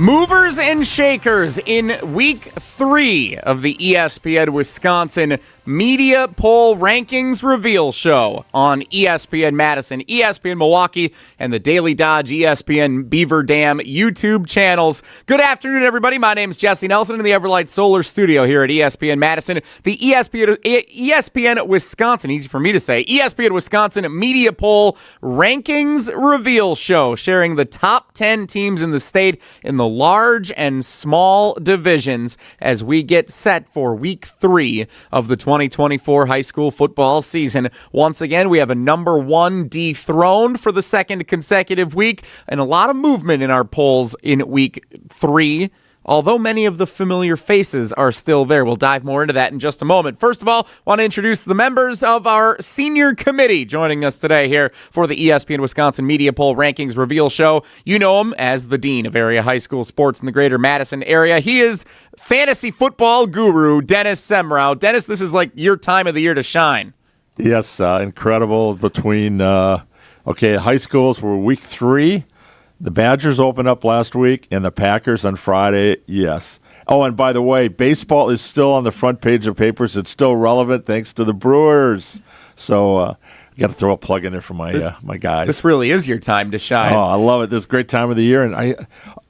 Movers and shakers in week 3 of the ESPN Wisconsin Media Poll Rankings Reveal Show on ESPN Madison, ESPN Milwaukee, and the Daily Dodge ESPN Beaver Dam YouTube channels. Good afternoon, everybody. My name is Jesse Nelson in the Everlight Solar Studio here at ESPN Madison, the ESPN Wisconsin, easy for me to say, ESPN Wisconsin Media Poll Rankings Reveal Show, sharing the top 10 teams in the state in the large and small divisions as we get set for week 3 of the 2024 high school football season. Once again, we have a number 1 dethroned for the second consecutive week, and a lot of movement in our polls in week 3. Although many of the familiar faces are still there. We'll dive more into that in just a moment. First of all, I want to introduce the members of our senior committee joining us today here for the ESPN Wisconsin Media Poll Rankings Reveal Show. You know him as the Dean of Area High School Sports in the greater Madison area. He is fantasy football guru, Dennis Semrau. Dennis, this is like your time of the year to shine. Yes, incredible. Between, high schools were week 3. The Badgers opened up last week, and the Packers on Friday, yes. Oh, and by the way, baseball is still on the front page of papers. It's still relevant thanks to the Brewers. So I got to throw a plug in there for my guys. This really is your time to shine. Oh, I love it. This is a great time of the year. And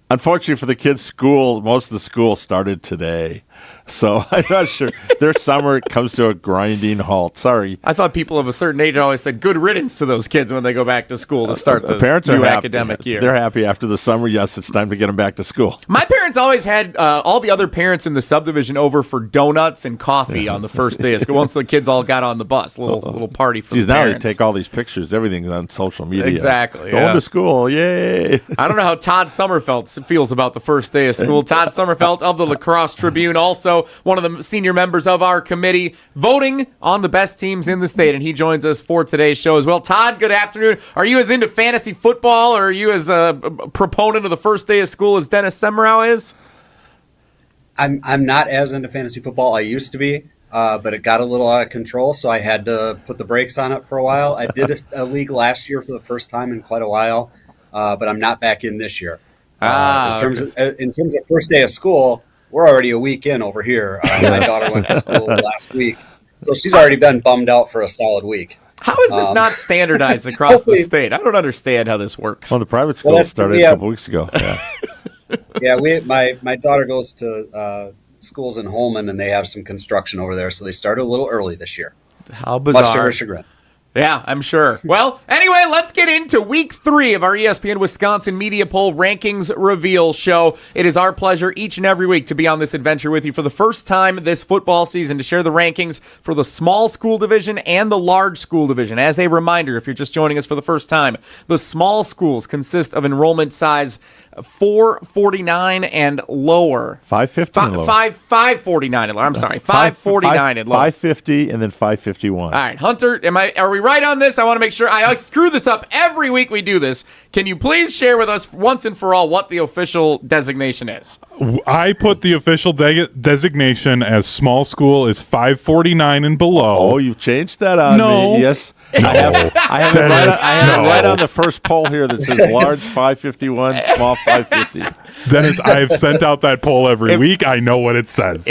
unfortunately for the kids' school, most of the school started today. So I'm not sure. Their summer comes to a grinding halt. Sorry. I thought people of a certain age always said good riddance to those kids when they go back to school to start the parents new are happy. academic year. They're happy after the summer. Yes, it's time to get them back to school. My parents always had all the other parents in the subdivision over for donuts and coffee on the first day of school. Once the kids all got on the bus, little party for the now parents. They take all these pictures. Everything's on social media. Exactly. Going to school. Yay. I don't know how Todd Sommerfeld feels about the first day of school. Todd Sommerfeld of the Lacrosse Tribune, also one of the senior members of our committee, voting on the best teams in the state, and he joins us for today's show as well. Todd, good afternoon. Are you as into fantasy football, or are you as a proponent of the first day of school as Dennis Semrau is? I'm not as into fantasy football. I used to be, but it got a little out of control, so I had to put the brakes on it for a while. I did a league last year for the first time in quite a while, but I'm not back in this year. In terms of first day of school, we're already a week in over here. My daughter went to school last week, so she's already been bummed out for a solid week. How is this not standardized across the state? I don't understand how this works. Well, the private school started a couple weeks ago. Yeah, my daughter goes to schools in Holman, and they have some construction over there, so they started a little early this year. How bizarre. Much to her chagrin. Yeah, I'm sure. Well, anyway, let's get into week 3 of our ESPN Wisconsin Media Poll Rankings Reveal Show. It is our pleasure each and every week to be on this adventure with you for the first time this football season to share the rankings for the small school division and the large school division. As a reminder, if you're just joining us for the first time, the small schools consist of enrollment size 449 and lower. 550 and lower. 549 and lower. I'm sorry, 549 and lower. 550 and then 551. All right, Hunter, are we right on this? I want to make sure. I screw this up every week we do this. Can you please share with us once and for all what the official designation is? I put the official designation as small school is 549 and below. Oh, you've changed that on No. me. Yes. I have it right on the first poll here that says large 551, small 550. Dennis, I have sent out that poll every week. I know what it says.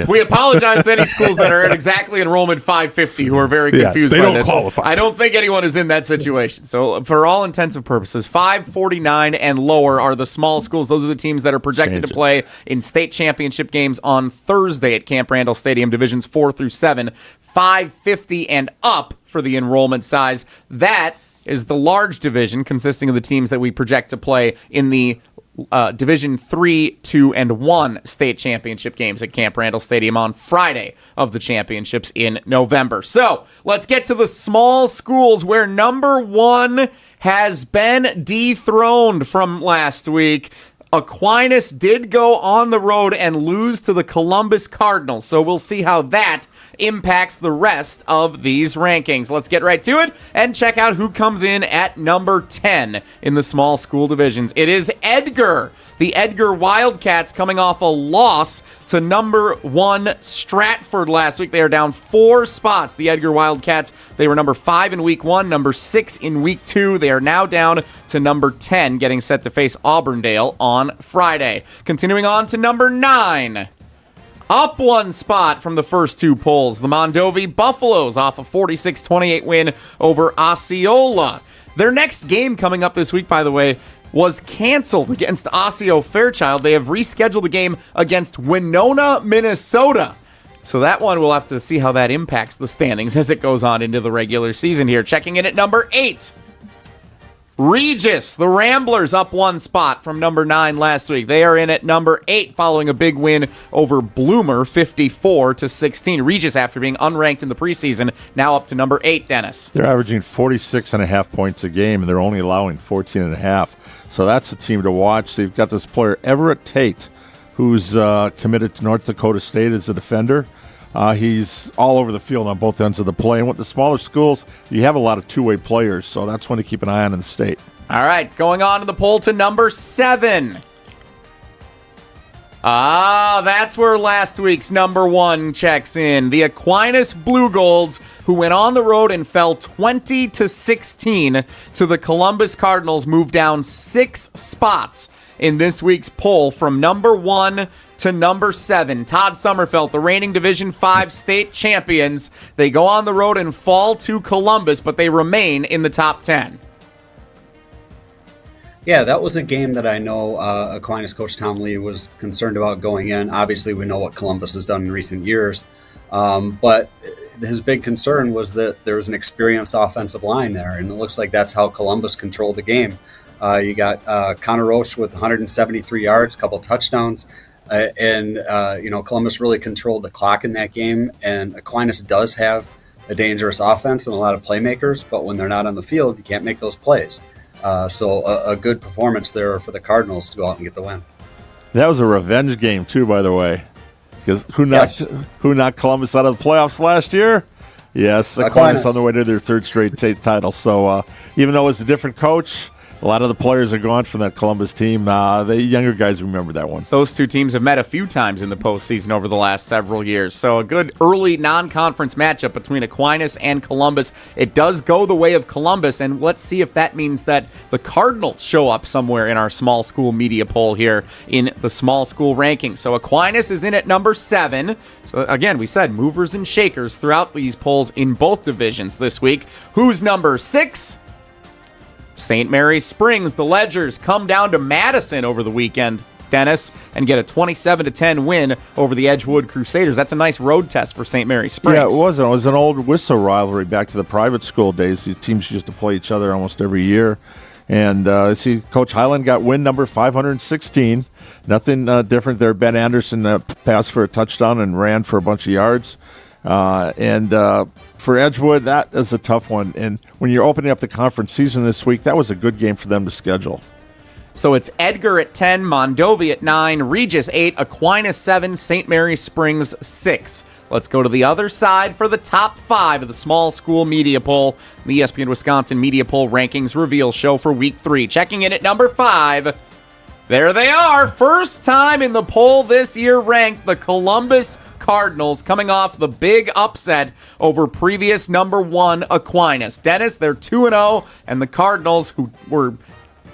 We apologize to any schools that are at exactly enrollment 550 who are very confused they by don't this. qualify. I don't think anyone is in that situation. So for all intents and purposes, 549 and lower are the small schools. Those are the teams that are projected to play in state championship games on Thursday at Camp Randall Stadium, divisions 4 through 7. 550 and up for the enrollment size. That is the large division consisting of the teams that we project to play in the Division 3, 2, and 1 state championship games at Camp Randall Stadium on Friday of the championships in November. So let's get to the small schools where number 1 has been dethroned from last week. Aquinas did go on the road and lose to the Columbus Cardinals, so we'll see how that impacts the rest of these rankings. Let's get right to it and check out who comes in at number 10 in the small school divisions. It is Edgar. The Edgar Wildcats coming off a loss to number 1 Stratford last week. They are down 4 spots. The Edgar Wildcats, they were number 5 in week 1, number 6 in week 2. They are now down to number 10, getting set to face Auburndale on Friday. Continuing on to number 9. Up 1 spot from the first 2 polls. The Mondovi Buffaloes off a 46-28 win over Osceola. Their next game coming up this week, by the way, was canceled against Osseo Fairchild. They have rescheduled the game against Winona, Minnesota. So that one, we'll have to see how that impacts the standings as it goes on into the regular season here. Checking in at number 8. Regis, the Ramblers, up 1 spot from number 9 last week. They are in at number 8 following a big win over Bloomer, 54-16. Regis, after being unranked in the preseason, now up to number 8, Dennis. They're averaging 46.5 points a game, and they're only allowing 14.5. So that's a team to watch. They've got this player, Everett Tate, who's committed to North Dakota State as a defender. He's all over the field on both ends of the play. And with the smaller schools, you have a lot of two-way players, so that's one to keep an eye on in the state. All right, going on in the poll to number 7. That's where last week's number 1 checks in. The Aquinas Blue Golds, who went on the road and fell 20-16 to the Columbus Cardinals, moved down 6 spots in this week's poll from number 1 to number 7. Todd Sommerfeld, the reigning Division 5 state champions, they go on the road and fall to Columbus, but they remain in the top 10. Yeah, that was a game that I know Aquinas coach Tom Lee was concerned about going in. Obviously, we know what Columbus has done in recent years, but his big concern was that there was an experienced offensive line there, and it looks like that's how Columbus controlled the game. You got Connor Roche with 173 yards, a couple touchdowns, and Columbus really controlled the clock in that game, and Aquinas does have a dangerous offense and a lot of playmakers, but when they're not on the field, you can't make those plays. So a good performance there for the Cardinals to go out and get the win. That was a revenge game, too, by the way. Because who knocked Columbus out of the playoffs last year? Yes, Aquinas on the way to their 3rd straight state title. So even though it was a different coach, a lot of the players are gone from that Columbus team. The younger guys remember that one. Those 2 teams have met a few times in the postseason over the last several years. So a good early non-conference matchup between Aquinas and Columbus. It does go the way of Columbus, and let's see if that means that the Cardinals show up somewhere in our small school media poll here in the small school rankings. So Aquinas is in at number 7. So again, we said movers and shakers throughout these polls in both divisions this week. Who's number 6? St. Mary's Springs, the Ledgers, come down to Madison over the weekend, Dennis, and get a 27-10 win over the Edgewood Crusaders. That's a nice road test for St. Mary's Springs. Yeah, it was. It was an old Whistler rivalry back to the private school days. These teams used to play each other almost every year. And see, Coach Highland got win number 516. Nothing different there. Ben Anderson passed for a touchdown and ran for a bunch of yards. For Edgewood, that is a tough one. And when you're opening up the conference season this week, that was a good game for them to schedule. So it's Edgar at 10, Mondovi at 9, Regis 8, Aquinas 7, St. Mary's Springs 6. Let's go to the other side for the top 5 of the small school media poll, the ESPN Wisconsin Media Poll Rankings Reveal Show for Week 3. Checking in at number 5, there they are. First time in the poll this year ranked, the Columbus Cardinals, coming off the big upset over previous number 1 Aquinas. Dennis, they're 2-0, and the Cardinals, who were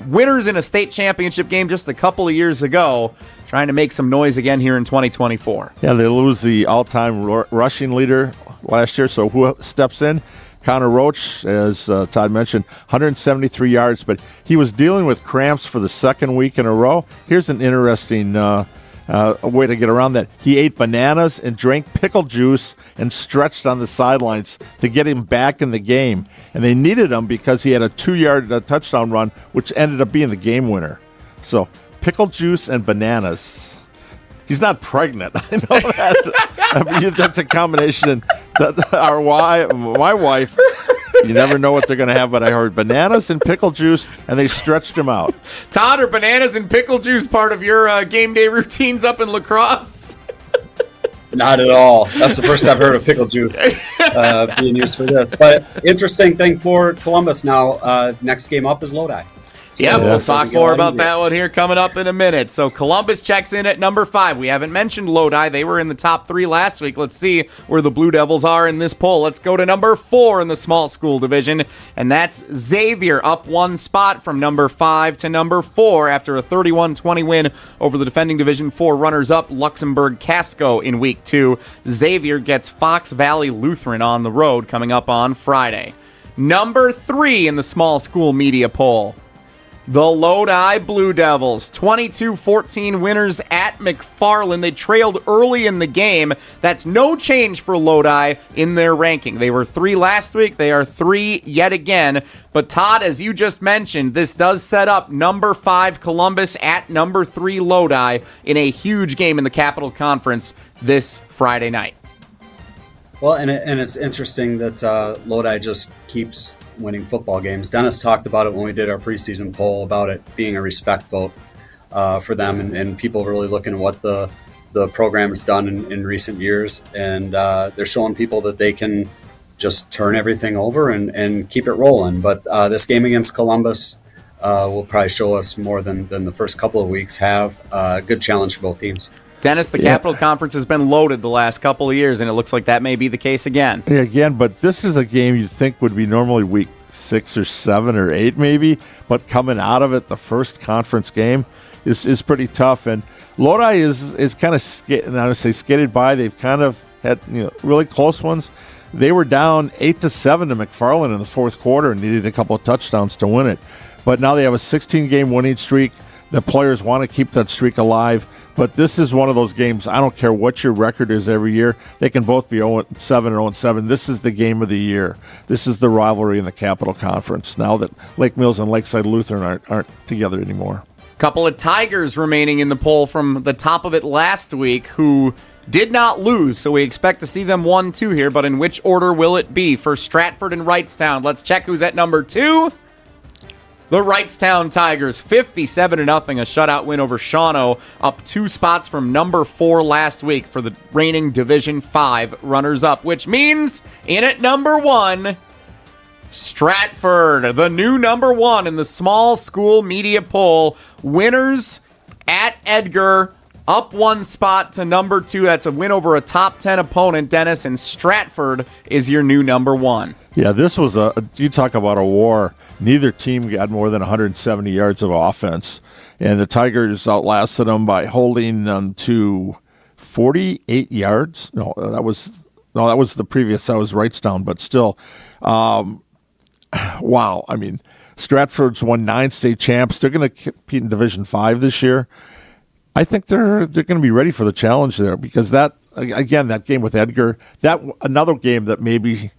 winners in a state championship game just a couple of years ago, trying to make some noise again here in 2024. Yeah, they lose the all-time rushing leader last year, so who steps in? Connor Roach, as Todd mentioned, 173 yards, but he was dealing with cramps for the 2nd week in a row. Here's an interesting way to get around that. He ate bananas and drank pickle juice and stretched on the sidelines to get him back in the game. And they needed him because he had a 2-yard touchdown run, which ended up being the game winner. So pickle juice and bananas. He's not pregnant. I know that. I mean, that's a combination. My wife, you never know what they're going to have, but I heard bananas and pickle juice, and they stretched him out. Todd, are bananas and pickle juice part of your game day routines up in La Crosse? Not at all. That's the first I've heard of pickle juice being used for this. But interesting thing for Columbus now, next game up is Lodi. Yeah, So we'll it talk doesn't get a more lot about easier. that one here coming up in a minute. So Columbus checks in at number 5. We haven't mentioned Lodi. They were in the top 3 last week. Let's see where the Blue Devils are in this poll. Let's go to number 4 in the small school division, and that's Xavier, up 1 spot from number 5 to number 4 after a 31-20 win over the defending Division 4 runners-up Luxembourg Casco in Week 2. Xavier gets Fox Valley Lutheran on the road coming up on Friday. Number 3 in the small school media poll. The Lodi Blue Devils, 22-14 winners at McFarland. They trailed early in the game. That's no change for Lodi in their ranking. They were 3 last week. They are 3 yet again. But Todd, as you just mentioned, this does set up number 5 Columbus at number 3 Lodi in a huge game in the Capital Conference this Friday night. Well, and it's interesting that Lodi just keeps winning football games. Dennis talked about it when we did our preseason poll about it being a respect vote for them, and people really looking at what the program has done in recent years, and they're showing people that they can just turn everything over and keep it rolling. But this game against Columbus will probably show us more than the first couple of weeks have. A good challenge for both teams. Dennis, the Capital Conference has been loaded the last couple of years, and it looks like that may be the case again. Yeah, again, but this is a game you'd think would be normally week 6 or 7 or 8 maybe, but coming out of it, the first conference game is pretty tough. And Lodi is kind of, I would say, skated by. They've kind of had really close ones. They were down 8-7 to McFarland in the fourth quarter and needed a couple of touchdowns to win it. But now they have a 16-game winning streak. The players want to keep that streak alive. But this is one of those games, I don't care what your record is every year, they can both be 0-7 or 0-7. This is the game of the year. This is the rivalry in the Capital Conference now that Lake Mills and Lakeside Lutheran aren't together anymore. Couple of Tigers remaining in the poll from the top of it last week who did not lose, so we expect to see them 1-2 here, but in which order will it be? For Stratford and Wrightstown, let's check who's at number 2. The Wrightstown Tigers, 57-0, a shutout win over Shawano, up 2 spots from number 4 last week for the reigning Division 5 runners-up, which means in at number 1, Stratford, the new number 1 in the small school media poll. Winners at Edgar, up 1 spot to number 2. That's a win over a top 10 opponent, Dennis, and Stratford is your new number 1. Yeah, this was you talk about a war. Neither team got more than 170 yards of offense, and the Tigers outlasted them by holding them to 48 yards. No, that was the previous. That was Wrightstown, but still, wow. I mean, Stratford's won 9 state champs. They're going to compete in Division 5 this year. I think they're going to be ready for the challenge there because that game with Edgar, that another game that maybe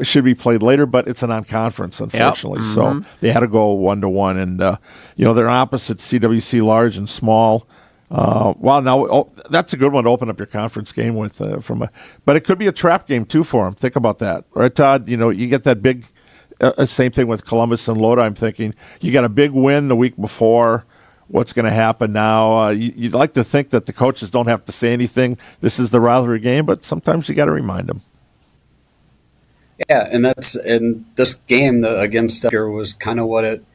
should be played later, but it's a non-conference, unfortunately. Yep. So they had to go 1-1, and they're opposite CWC large and small. That's a good one to open up your conference game with. But it could be a trap game too for them. Think about that, right, Todd? You get that big. Same thing with Columbus and Lodi. I'm thinking you got a big win the week before. What's going to happen now? You'd like to think that the coaches don't have to say anything. This is the rivalry game, but sometimes you got to remind them. Yeah, and this game against Edgar was kind of what it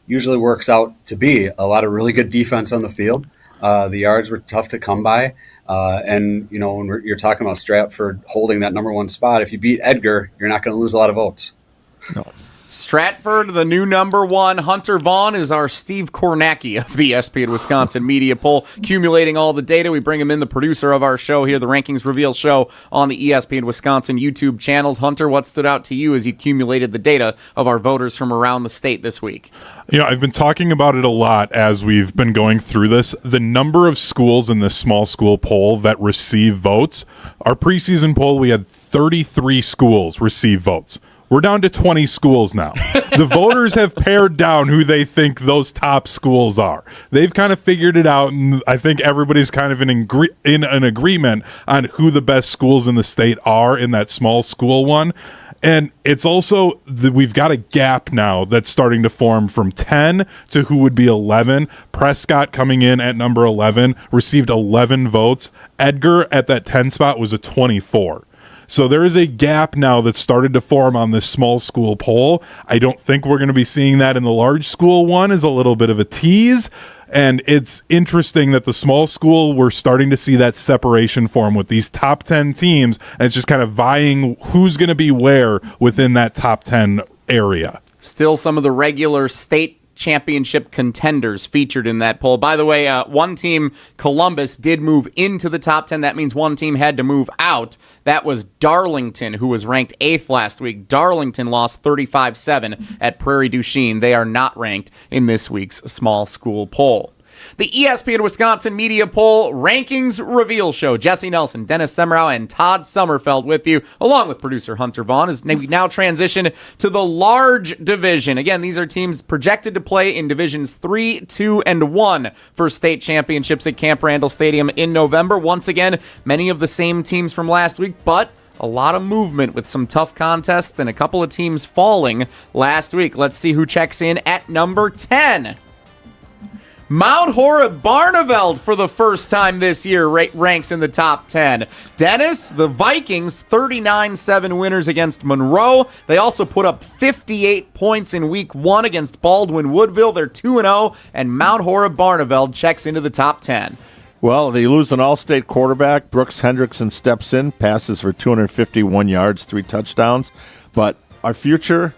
usually works out to be. A lot of really good defense on the field. The yards were tough to come by. And when you're talking about Stratford holding that number 1 spot, if you beat Edgar, you're not going to lose a lot of votes. No. Stratford, the new number 1. Hunter Vaughn is our Steve Kornacki of the ESPN Wisconsin Media Poll, accumulating all the data. We bring him in, the producer of our show here, the Rankings Reveal show on the ESPN Wisconsin YouTube channels. Hunter, what stood out to you as you accumulated the data of our voters from around the state this week? I've been talking about it a lot as we've been going through this. The number of schools in this small school poll that receive votes, our preseason poll, we had 33 schools receive votes. We're down to 20 schools now. The voters have pared down who they think those top schools are. They've kind of figured it out, and I think everybody's kind of in an agreement on who the best schools in the state are in that small school one. And it's also we've got a gap now that's starting to form from 10 to who would be 11. Prescott coming in at number 11 received 11 votes. Edgar at that 10 spot was a 24. So there is a gap now that's started to form on this small school poll. I don't think we're going to be seeing that in the large school one, is a little bit of a tease. And it's interesting that the small school, we're starting to see that separation form with these top 10 teams, and it's just kind of vying who's going to be where within that top 10 area. Still some of the regular state championship contenders featured in that poll. By the way, one team, Columbus, did move into the top 10. That means one team had to move out. That was Darlington, who was ranked 8th last week. Darlington lost 35-7 at Prairie du Chien. They are not ranked in this week's small school poll. The ESPN Wisconsin Media Poll Rankings Reveal Show. Jesse Nelson, Dennis Semrau, and Todd Sommerfeld with you, along with producer Hunter Vaughn, as we now transition to the large division. Again, these are teams projected to play in divisions 3, 2, and 1 for state championships at Camp Randall Stadium in November. Once again, many of the same teams from last week, but a lot of movement with some tough contests and a couple of teams falling last week. Let's see who checks in at number 10. Mount Horeb Barneveld for the first time this year ranks in the top 10. Dennis, the Vikings, 39-7 winners against Monroe. They also put up 58 points in week 1 against Baldwin Woodville. They're 2-0, and Mount Horeb Barneveld checks into the top 10. Well, they lose an all-state quarterback. Brooks Hendrickson steps in, passes for 251 yards, 3 touchdowns. But our future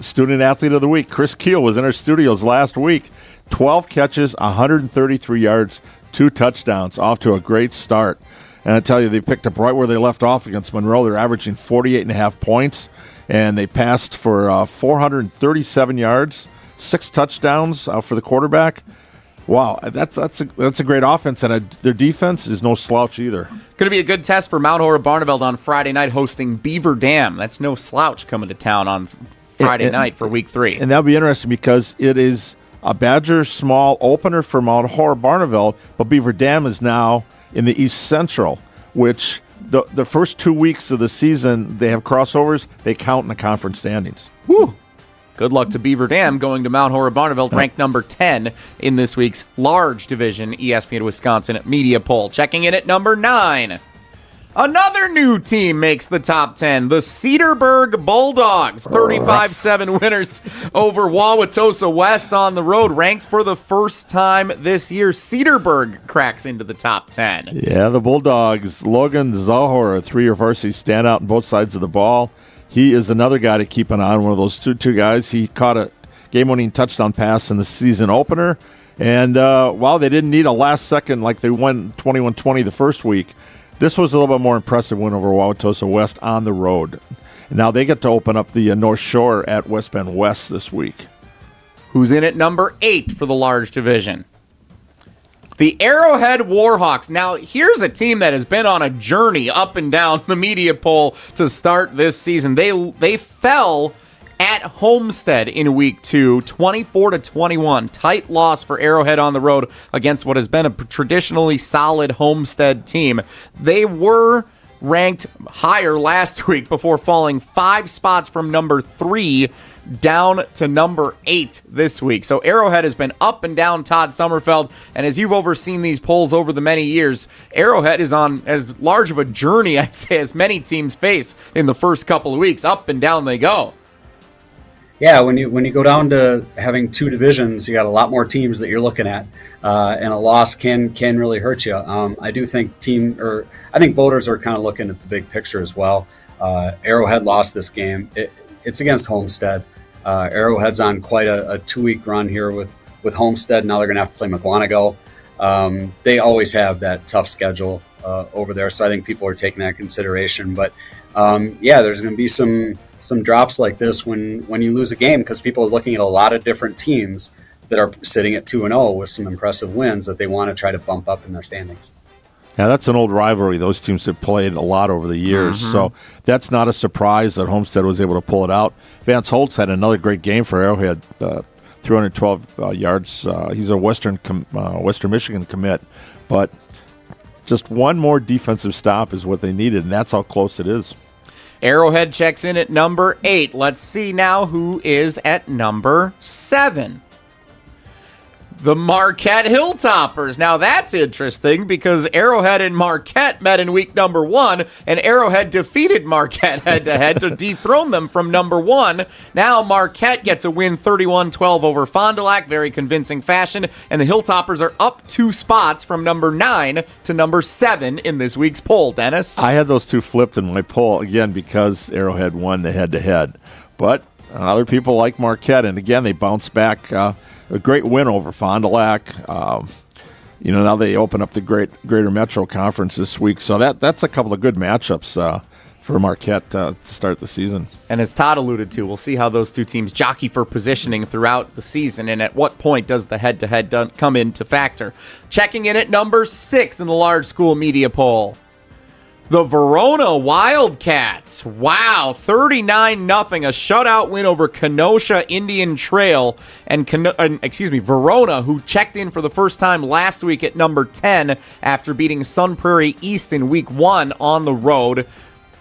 student athlete of the week, Chris Keel, was in our studios last week. 12 catches, 133 yards, 2 touchdowns, off to a great start. And I tell you, they picked up right where they left off against Monroe. They're averaging 48.5 points, and they passed for 437 yards, 6 touchdowns for the quarterback. Wow, that's a great offense, and their defense is no slouch either. Going to be a good test for Mount Horeb Barneveld on Friday night hosting Beaver Dam. That's no slouch coming to town on Friday night for week 3. And that'll be interesting because it is a Badger small opener for Mount Horeb Barneveld, but Beaver Dam is now in the East Central, which the first 2 weeks of the season, they have crossovers. They count in the conference standings. Woo! Good luck to Beaver Dam going to Mount Horeb Barneveld, ranked number 10 in this week's large division ESPN Wisconsin Media Poll. Checking in at number 9. Another new team makes the top 10. The Cedarburg Bulldogs, 35-7 winners over Wauwatosa West on the road, ranked for the first time this year. Cedarburg cracks into the top 10. Yeah, the Bulldogs. Logan Zahor, a 3-year varsity standout on both sides of the ball. He is another guy to keep an eye on, one of those two guys. He caught a game-winning touchdown pass in the season opener. And while they didn't need a last second like they won 21-20 the first week, this was a little bit more impressive win over Wauwatosa West on the road. Now they get to open up the North Shore at West Bend West this week. Who's in at number 8 for the large division? The Arrowhead Warhawks. Now, here's a team that has been on a journey up and down the media poll to start this season. They fell at Homestead in week 2, 24-21. Tight loss for Arrowhead on the road against what has been a traditionally solid Homestead team. They were ranked higher last week before falling 5 spots from number 3 down to number 8 this week. So Arrowhead has been up and down, Todd Sommerfeld, and as you've overseen these polls over the many years, Arrowhead is on as large of a journey, I'd say, as many teams face in the first couple of weeks. Up and down they go. Yeah, when you go down to having 2 divisions, you got a lot more teams that you're looking at, and a loss can really hurt you. I do think I think voters are kind of looking at the big picture as well. Arrowhead lost this game. It's against Homestead. Arrowhead's on quite a 2-week run here with Homestead. Now they're going to have to play McWanago. They always have that tough schedule over there, so I think people are taking that into consideration. But there's going to be some drops like this when you lose a game, because people are looking at a lot of different teams that are sitting at 2-0 with some impressive wins that they want to try to bump up in their standings. Yeah, that's an old rivalry. Those teams have played a lot over the years, so that's not a surprise that Homestead was able to pull it out. Vance Holtz had another great game for Arrowhead, 312 yards. He's a Western Michigan commit, but just one more defensive stop is what they needed, and that's how close it is. Arrowhead checks in at number 8. Let's see now who is at number 7. The Marquette Hilltoppers. Now that's interesting because Arrowhead and Marquette met in week number 1, and Arrowhead defeated Marquette head-to-head to dethrone them from number 1. Now Marquette gets a win 31-12 over Fond du Lac, very convincing fashion, and the Hilltoppers are up 2 spots from number 9 to number 7 in this week's poll, Dennis. I had those two flipped in my poll, again, because Arrowhead won the head-to-head. But other people like Marquette, and again, they bounced back. A great win over Fond du Lac. Now they open up the Greater Metro Conference this week, so that's a couple of good matchups for Marquette to start the season. And as Todd alluded to, we'll see how those two teams jockey for positioning throughout the season, and at what point does the head-to-head come into factor. Checking in at number 6 in the large school media poll. The Verona Wildcats. Wow, 39-0, a shutout win over Kenosha Indian Trail. And Verona, who checked in for the first time last week at number 10 after beating Sun Prairie East in week 1 on the road.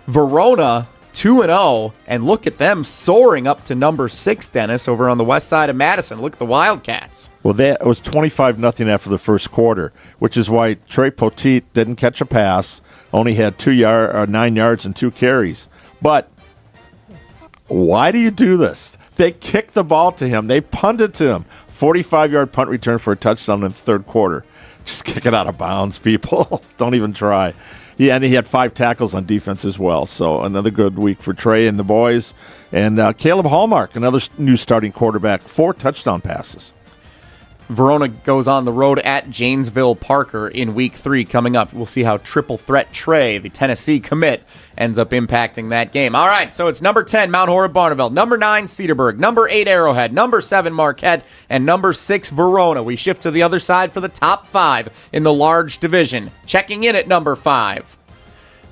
Verona 2-0, and look at them soaring up to number 6, Dennis, over on the west side of Madison. Look at the Wildcats. Well, it was 25-0 after the first quarter, which is why Trey Poteet didn't catch a pass. Only had 9 yards and 2 carries. But why do you do this? They kicked the ball to him. They punted to him. 45-yard punt return for a touchdown in the third quarter. Just kick it out of bounds, people. Don't even try. Yeah, and he had 5 tackles on defense as well. So another good week for Trey and the boys. And Caleb Hallmark, another new starting quarterback, 4 touchdown passes. Verona goes on the road at Janesville Parker in week 3 coming up. We'll see how triple threat Trey, the Tennessee commit, ends up impacting that game. All right, so it's number 10, Mount Horeb Barneveld, number 9, Cedarburg, number 8, Arrowhead, number 7, Marquette, and number 6, Verona. We shift to the other side for the top 5 in the large division. Checking in at number 5.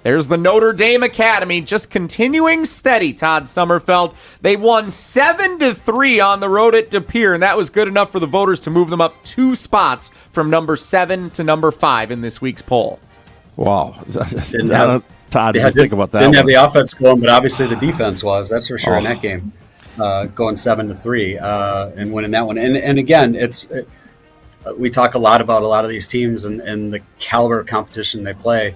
There's the Notre Dame Academy, just continuing steady, Todd Sommerfeld. They won 7-3 on the road at De Pere, and that was good enough for the voters to move them up 2 spots from number 7 to number 5 in this week's poll. Wow. Todd, think about that. Didn't have the offense going, but obviously the defense was. That's for sure in that game, going 7-3 and winning that one. And again, we talk a lot about a lot of these teams and the caliber of competition they play.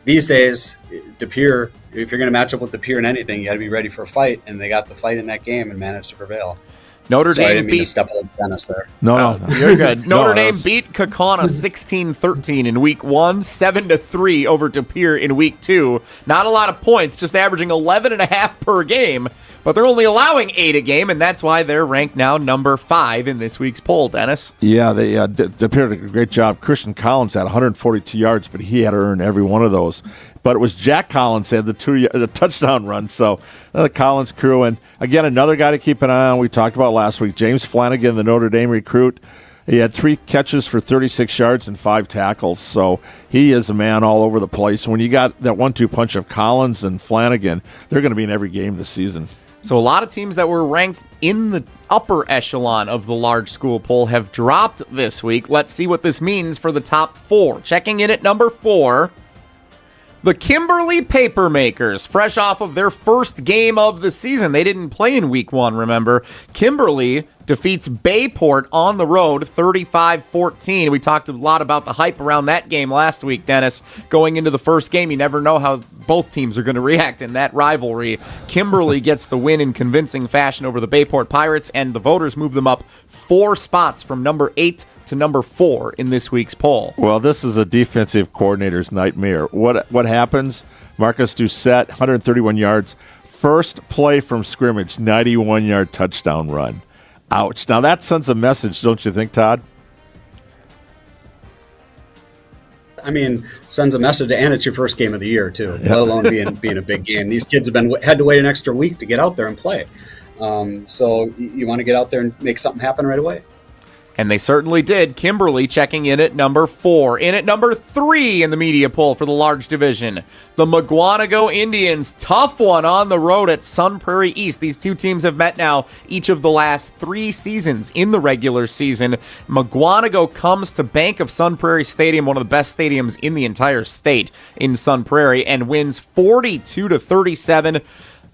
These days, De Pere, if you're going to match up with De Pere in anything, you got to be ready for a fight, and they got the fight in that game and managed to prevail. Notre Dame I didn't mean beat. to step on Dennis there. No, you're good. Notre Dame beat Kaukauna 16-13 in week 1, 7-3 over De Pere in week 2. Not a lot of points, just averaging 11.5 per game, but they're only allowing 8 a game, and that's why they're ranked now number 5 in this week's poll, Dennis. Yeah, they De Pere did a great job. Christian Collins had 142 yards, but he had to earn every one of those. But it was Jack Collins had the touchdown run. So the Collins crew, and again another guy to keep an eye on. We talked about last week, James Flanagan, the Notre Dame recruit. He had 3 catches for 36 yards and 5 tackles. So he is a man all over the place. When you got that 1-2 punch of Collins and Flanagan, they're going to be in every game this season. So a lot of teams that were ranked in the upper echelon of the large school poll have dropped this week. Let's see what this means for the top 4. Checking in at number 4. The Kimberly Papermakers, fresh off of their first game of the season. They didn't play in week 1, remember. Kimberly defeats Bayport on the road 35-14. We talked a lot about the hype around that game last week, Dennis. Going into the first game, you never know how both teams are going to react in that rivalry. Kimberly gets the win in convincing fashion over the Bayport Pirates, and the voters move them up 4 spots from number 8 to number 4 in this week's poll. Well, this is a defensive coordinator's nightmare. What happens? Marcus Doucette, 131 yards. First play from scrimmage, 91-yard touchdown run. Ouch. Now that sends a message, don't you think, Todd? I mean, sends a message, and it's your first game of the year, too, let alone being a big game. These kids had to wait an extra week to get out there and play. So you want to get out there and make something happen right away. And they certainly did. Kimberly checking in at number 4. In at number 3 in the media poll for the large division, the Mukwonago Indians. Tough one on the road at Sun Prairie East. These two teams have met now each of the last 3 seasons in the regular season. Mukwonago comes to Bank of Sun Prairie Stadium, one of the best stadiums in the entire state in Sun Prairie, and wins 42-37.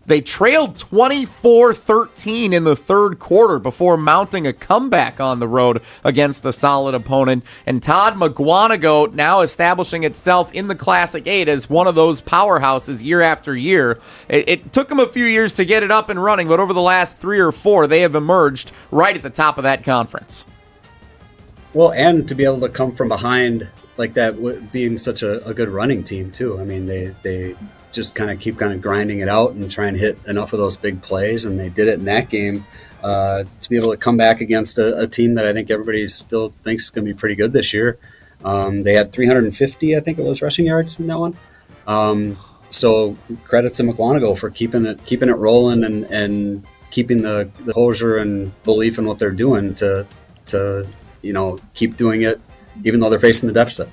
They trailed 24-13 in the third quarter before mounting a comeback on the road against a solid opponent. And Todd Mukwonago now establishing itself in the Classic 8 as one of those powerhouses year after year. It took them a few years to get it up and running, but over the last 3 or 4, they have emerged right at the top of that conference. Well, and to be able to come from behind like that, being such a good running team, too. I mean, they just kind of keep grinding it out and try and hit enough of those big plays, and they did it in that game. To be able to come back against a team that I think everybody still thinks is going to be pretty good this year. They had 350, I think it was, rushing yards in that one. So credit to Mukwonago for keeping it rolling and keeping the composure and belief in what they're doing to keep doing it even though they're facing the deficit.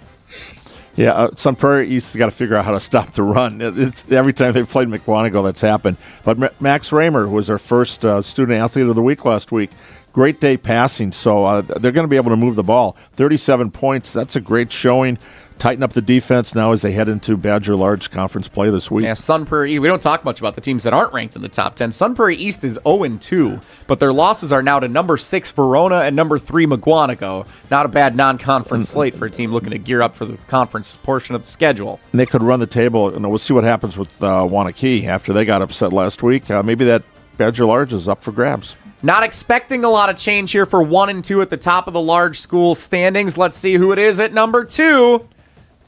Yeah, Sun Prairie East has got to figure out how to stop the run. It's every time they've played Mukwonago, that's happened. But Max Raymer was our first student athlete of the week last week. Great day passing, so they're going to be able to move the ball. 37 points, that's a great showing. Tighten up the defense now as they head into Badger Large Conference play this week. Yeah, Sun Prairie, we don't talk much about the teams that aren't ranked in the top 10. Sun Prairie East is 0-2, but their losses are now to number 6 Verona and number 3 Mukwonago. Not a bad non-conference slate for a team looking to gear up for the conference portion of the schedule. And they could run the table, and we'll see what happens with Wanakee after they got upset last week. Maybe that Badger Large is up for grabs. Not expecting a lot of change here for 1 and 2 at the top of the large school standings. Let's see who it is at number 2.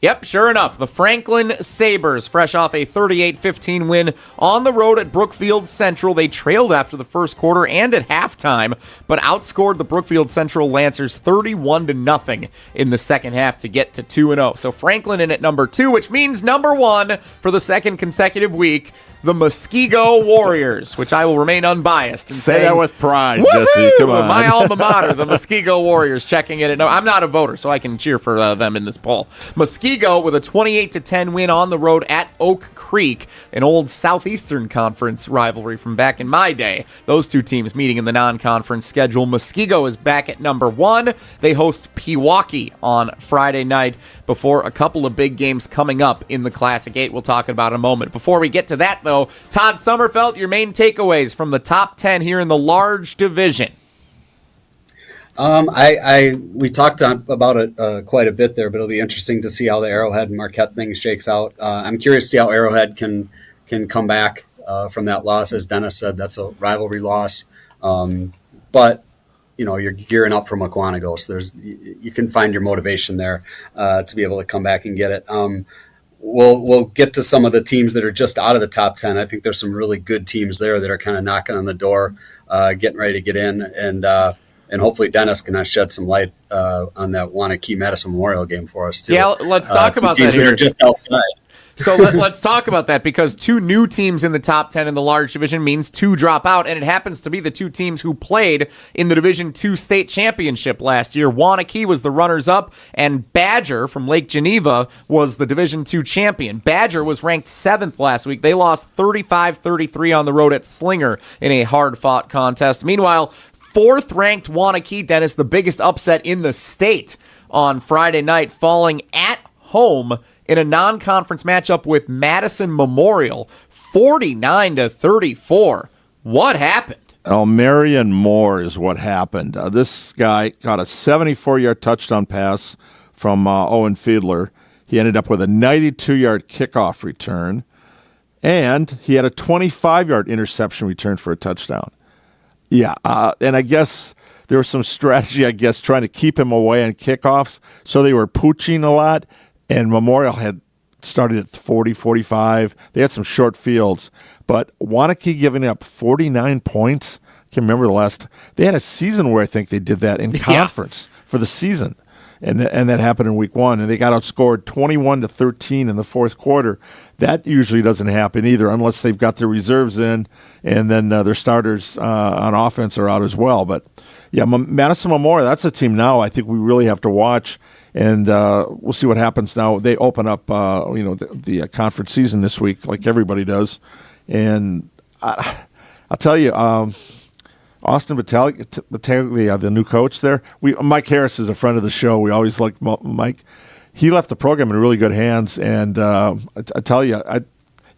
Yep, sure enough, the Franklin Sabres, fresh off a 38-15 win on the road at Brookfield Central. They trailed after the first quarter and at halftime, but outscored the Brookfield Central Lancers 31-0 in the second half to get to 2-0. So Franklin in at number 2, which means number 1 for the second consecutive week, the Muskego Warriors, which I will remain unbiased and say that with pride, woo-hoo! Jesse. Come on, my alma mater, the Muskego Warriors, checking in. No, I'm not a voter, so I can cheer for them in this poll. Muskego with a 28-10 win on the road at Oak Creek, an old Southeastern Conference rivalry from back in my day. Those two teams meeting in the non-conference schedule. Muskego is back at number 1. They host Pewaukee on Friday night before a couple of big games coming up in the Classic 8 we'll talk about in a moment. Before we get to that, though, Todd Sommerfeld, your main takeaways from the top 10 here in the large division. We talked about it quite a bit there, but it'll be interesting to see how the Arrowhead and Marquette thing shakes out. I'm curious to see how Arrowhead can come back from that loss. As Dennis said, that's a rivalry loss. But you're gearing up for Mukwonago, so you can find your motivation there to be able to come back and get it. We'll get to some of the teams that are just out of the top 10. I think there's some really good teams there that are kind of knocking on the door, getting ready to get in, and hopefully Dennis can shed some light on that Wanakee Madison Memorial game for us too. Yeah, let's talk about teams that here. That are just outside. So let's talk about that, because 2 new teams in the top 10 in the large division means 2 drop out, and it happens to be the 2 teams who played in the Division II state championship last year. Wanakee was the runners-up, and Badger from Lake Geneva was the Division II champion. Badger was ranked 7th last week. They lost 35-33 on the road at Slinger in a hard-fought contest. Meanwhile, 4th-ranked Wanakee, Dennis, the biggest upset in the state on Friday night, falling at home in a non-conference matchup with Madison Memorial, 49-34. What happened? Oh, Marion Moore is what happened. This guy got a 74-yard touchdown pass from Owen Fiedler. He ended up with a 92-yard kickoff return, and he had a 25-yard interception return for a touchdown. Yeah, and I guess there was some strategy, trying to keep him away on kickoffs, so they were pooching a lot. And Memorial had started at 40, 45. They had some short fields. But Wanakee giving up 49 points. I can't remember the last. They had a season where I think they did that in conference for the season. and that happened in week 1, and they got outscored 21-13 in the fourth quarter. That usually doesn't happen either, unless they've got their reserves in, and then their starters on offense are out as well. But yeah, Madison Memorial, that's a team now I think we really have to watch, and we'll see what happens now. They open up the conference season this week, like everybody does, and I'll tell you. Austin Battaglia, the new coach there. Mike Harris is a friend of the show. We always like Mike. He left the program in really good hands, and I tell you,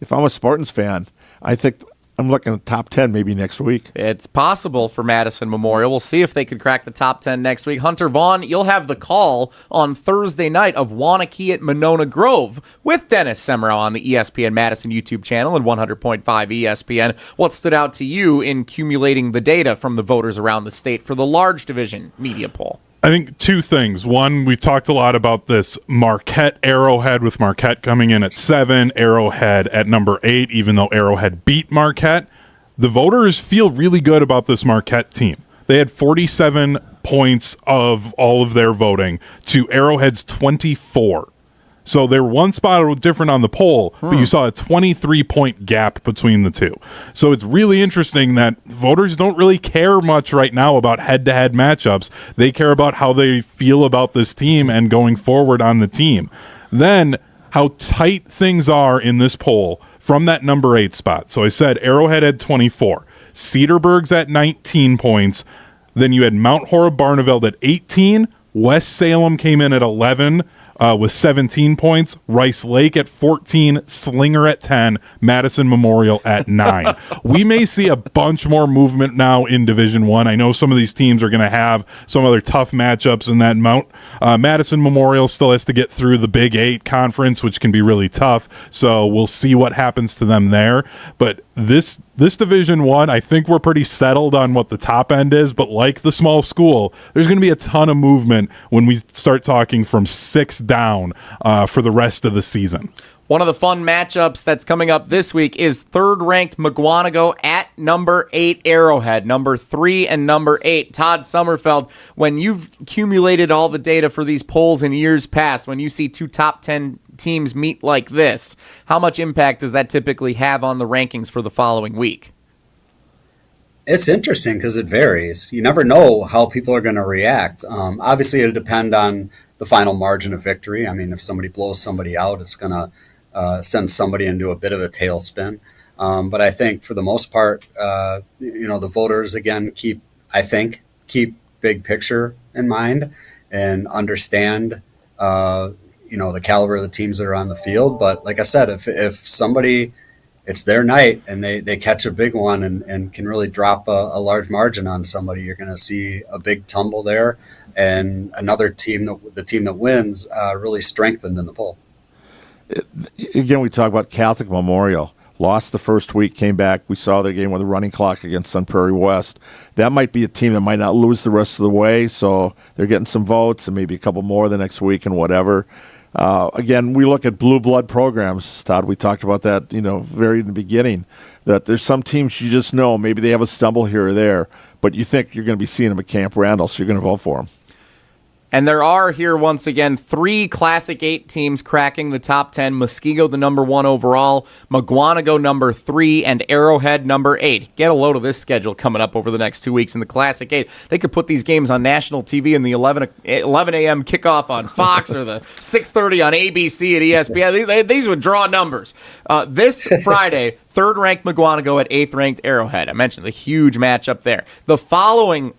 if I'm a Spartans fan, I think I'm looking at top 10 maybe next week. It's possible for Madison Memorial. We'll see if they could crack the top 10 next week. Hunter Vaughn, you'll have the call on Thursday night of Wanakee at Monona Grove with Dennis Semrau on the ESPN Madison YouTube channel and 100.5 ESPN. What stood out to you in accumulating the data from the voters around the state for the large division media poll? I think two things. One, we've talked a lot about this Marquette Arrowhead, with Marquette coming in at 7, Arrowhead at number 8, even though Arrowhead beat Marquette. The voters feel really good about this Marquette team. They had 47 points of all of their voting to Arrowhead's 24. So they're one spot different on the poll, but you saw a 23-point gap between the two. So it's really interesting that voters don't really care much right now about head-to-head matchups. They care about how they feel about this team and going forward on the team. Then how tight things are in this poll from that number 8 spot. So I said Arrowhead had 24. Cedarburg's at 19 points. Then you had Mount Horeb Barneveld at 18. West Salem came in at 11. With 17 points, Rice Lake at 14, Slinger at 10, Madison Memorial at 9. We may see a bunch more movement now in Division 1. I know some of these teams are going to have some other tough matchups in that mount. Madison Memorial still has to get through the Big 8 conference, which can be really tough, so we'll see what happens to them there. But this Division 1, I think we're pretty settled on what the top end is, but like the small school, there's going to be a ton of movement when we start talking from 6 down for the rest of the season. One of the fun matchups that's coming up this week is third-ranked McGuanago at number 8 Arrowhead, number 3 and number 8. Todd Sommerfeld, when you've accumulated all the data for these polls in years past, when you see two top 10 teams meet like this, how much impact does that typically have on the rankings for the following week? It's interesting because it varies. You never know how people are going to react. Obviously, it'll depend on the final margin of victory. I mean, if somebody blows somebody out, it's going to send somebody into a bit of a tailspin. But I think for the most part, the voters, again, keep big picture in mind and understand, the caliber of the teams that are on the field. But like I said, if somebody, it's their night and they catch a big one and can really drop a large margin on somebody, you're going to see a big tumble there. And another team, the team that wins, really strengthened in the poll. Again, we talk about Catholic Memorial. Lost the first week, came back. We saw their game with a running clock against Sun Prairie West. That might be a team that might not lose the rest of the way, so they're getting some votes and maybe a couple more the next week and whatever. Again, we look at blue blood programs, Todd. We talked about that, very in the beginning, that there's some teams you just know, maybe they have a stumble here or there, but you think you're going to be seeing them at Camp Randall, so you're going to vote for them. And there are here, once again, 3 Classic 8 teams cracking the top 10. Muskego, the number 1 overall, McGuanago, number 3, and Arrowhead, number 8. Get a load of this schedule coming up over the next 2 weeks in the Classic 8. They could put these games on national TV in the 11 a.m. kickoff on Fox or the 6:30 on ABC at ESPN. These would draw numbers. This Friday, third-ranked McGuanago at 8th-ranked Arrowhead. I mentioned the huge matchup there. The following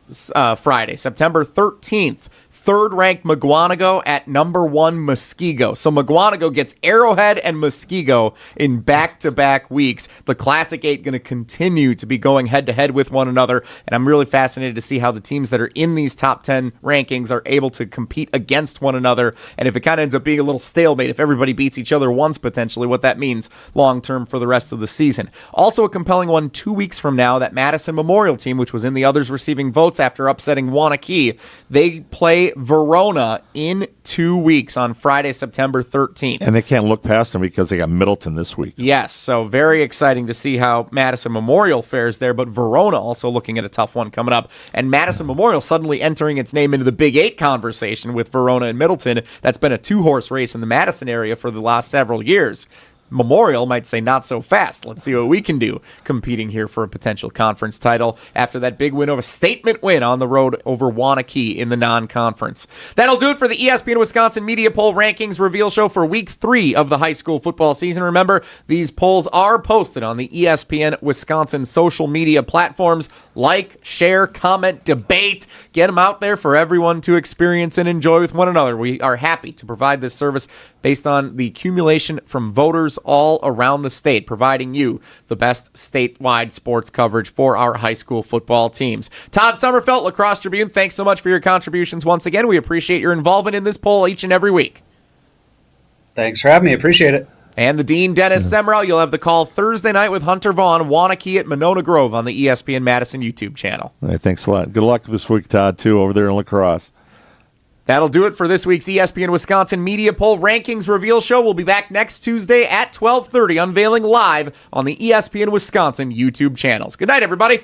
Friday, September 13th, third-ranked McGuanago at number 1 Muskego. So McGuanago gets Arrowhead and Muskego in back-to-back weeks. The Classic 8 going to continue to be going head-to-head with one another, and I'm really fascinated to see how the teams that are in these top 10 rankings are able to compete against one another, and if it kind of ends up being a little stalemate, if everybody beats each other once potentially, what that means long-term for the rest of the season. Also a compelling one 2 weeks from now, that Madison Memorial team, which was in the others receiving votes after upsetting Wanakee, they play Verona in 2 weeks on Friday, September 13th. And they can't look past them because they got Middleton this week. Yes, so very exciting to see how Madison Memorial fares there, but Verona also looking at a tough one coming up. And Madison Memorial suddenly entering its name into the Big Eight conversation with Verona and Middleton. That's been a two-horse race in the Madison area for the last several years. Memorial might say not so fast. Let's see what we can do competing here for a potential conference title after that big win over statement win on the road over Waunakee in the non-conference. That'll do it for the ESPN Wisconsin Media Poll Rankings Reveal Show for Week 3 of the high school football season. Remember, these polls are posted on the ESPN Wisconsin social media platforms. Like, share, comment, debate. Get them out there for everyone to experience and enjoy with one another. We are happy to provide this service based on the accumulation from voters all around the state, providing you the best statewide sports coverage for our high school football teams. Todd Sommerfeld, La Crosse Tribune, thanks so much for your contributions once again. We appreciate your involvement in this poll each and every week. Thanks for having me. Appreciate it. And the Dean, Dennis Semrau, you'll have the call Thursday night with Hunter Vaughn, Waunakee at Monona Grove on the ESPN Madison YouTube channel. Hey, thanks a lot. Good luck this week, Todd, too, over there in La Crosse. That'll do it for this week's ESPN Wisconsin Media Poll Rankings Reveal Show. We'll be back next Tuesday at 12:30, unveiling live on the ESPN Wisconsin YouTube channels. Good night, everybody.